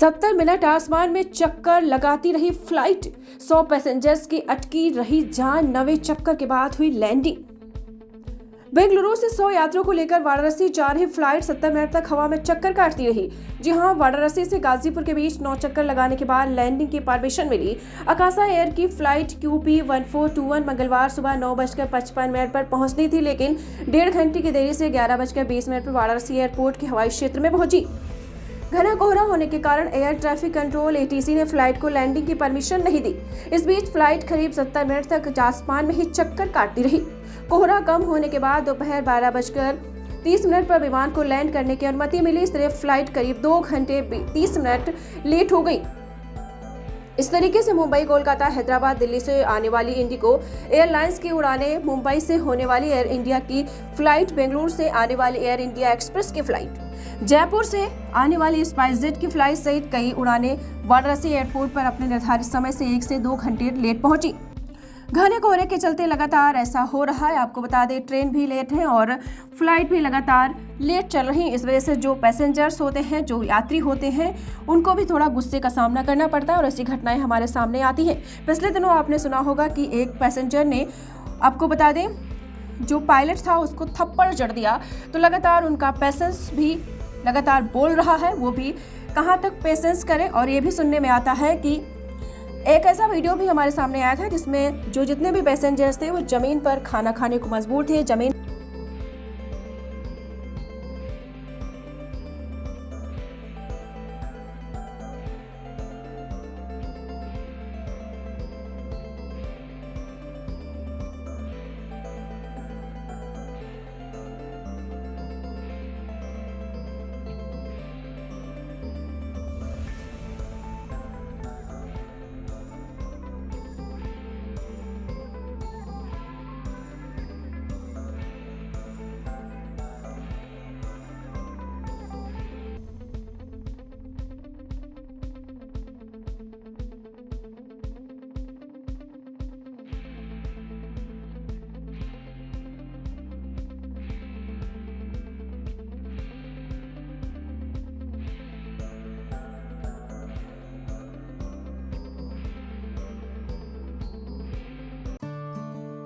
70 minute आसमान में चक्कर लगाती रही फ्लाइट, 100 पैसेंजर्स की अटकी रही जान, 90 चक्कर के बाद हुई लैंडिंग। बेंगलुरु से 100 यात्रियों को लेकर वाराणसी जा रही फ्लाइट 70 मिनट तक हवा में चक्कर काटती रही। जी हां, वाराणसी से गाजीपुर के बीच 9 चक्कर लगाने के बाद लैंडिंग की परमिशन मिली। आकाशा एयर की फ्लाइट QP 1421 मंगलवार सुबह 9:55 पर पहुंचनी थी, लेकिन 1.5 घंटे की देरी से 11:20 पर वाराणसी एयरपोर्ट के हवाई क्षेत्र में पहुंची। घना कोहरा होने के कारण एयर ट्रैफिक कंट्रोल ATC ने फ्लाइट को लैंडिंग की परमिशन नहीं दी। इस बीच फ्लाइट करीब 70 मिनट तक आसमान में ही चक्कर काटती रही। कोहरा कम होने के बाद दोपहर 12:30 पर विमान को लैंड करने की अनुमति मिली। इस तरह फ्लाइट करीब 2 घंटे 30 मिनट लेट हो गई। इस तरीके से मुंबई, कोलकाता, हैदराबाद, दिल्ली से आने वाली इंडिगो एयरलाइंस की उड़ानें, मुंबई से होने वाली एयर इंडिया की फ्लाइट, बेंगलुरु से आने वाली एयर इंडिया एक्सप्रेस की फ्लाइट, जयपुर से आने वाली स्पाइसजेट की फ्लाइट सहित कई उड़ानें वाराणसी एयरपोर्ट पर अपने निर्धारित समय से 1 से 2 घंटे लेट पहुंची। घने कोहरे के चलते लगातार ऐसा हो रहा है। आपको बता दें, ट्रेन भी लेट है और फ्लाइट भी लगातार लेट चल रही है। इस वजह से जो पैसेंजर्स होते हैं, जो यात्री होते हैं, उनको भी थोड़ा गुस्से का सामना करना पड़ता है और ऐसी घटनाएं हमारे सामने आती हैं। पिछले दिनों आपने सुना होगा कि एक पैसेंजर ने, आपको बता दें, जो पायलट था उसको थप्पड़ जड़ दिया। तो लगातार उनका पेशेंस भी लगातार बोल रहा है, वो भी कहाँ तक पेशेंस करे। और ये भी सुनने में आता है कि एक ऐसा वीडियो भी हमारे सामने आया था जिसमें जितने भी पैसेंजर्स थे वो जमीन पर खाना खाने को मजबूर थे। जमीन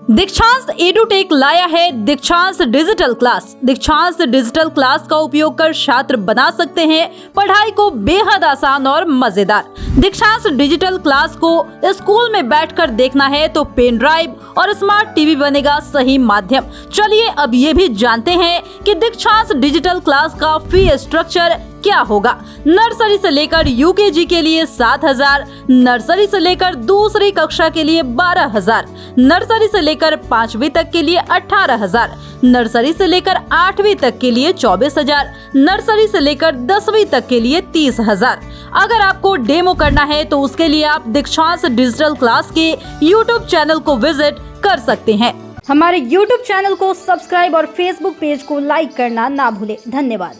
दीक्षांत एडुटेक लाया है दीक्षांत डिजिटल क्लास। दीक्षांत डिजिटल क्लास का उपयोग कर छात्र बना सकते हैं पढ़ाई को बेहद आसान और मजेदार। दीक्षांत डिजिटल क्लास को स्कूल में बैठकर देखना है तो पेन ड्राइव और स्मार्ट टीवी बनेगा सही माध्यम। चलिए अब ये भी जानते हैं कि दीक्षांत डिजिटल क्लास का फी स्ट्रक्चर क्या होगा। नर्सरी से लेकर UKG के लिए 7,000, नर्सरी से लेकर दूसरी कक्षा के लिए 12,000, नर्सरी से लेकर 5वीं तक के लिए 18,000, नर्सरी से लेकर 8वीं तक के लिए 24,000, नर्सरी से लेकर 10वीं तक के लिए 30,000। अगर आपको डेमो करना है तो उसके लिए आप दीक्षांत डिजिटल क्लास के YouTube चैनल को विजिट कर सकते हैं। हमारे YouTube चैनल को सब्सक्राइब और Facebook पेज को लाइक करना ना भूलें। धन्यवाद।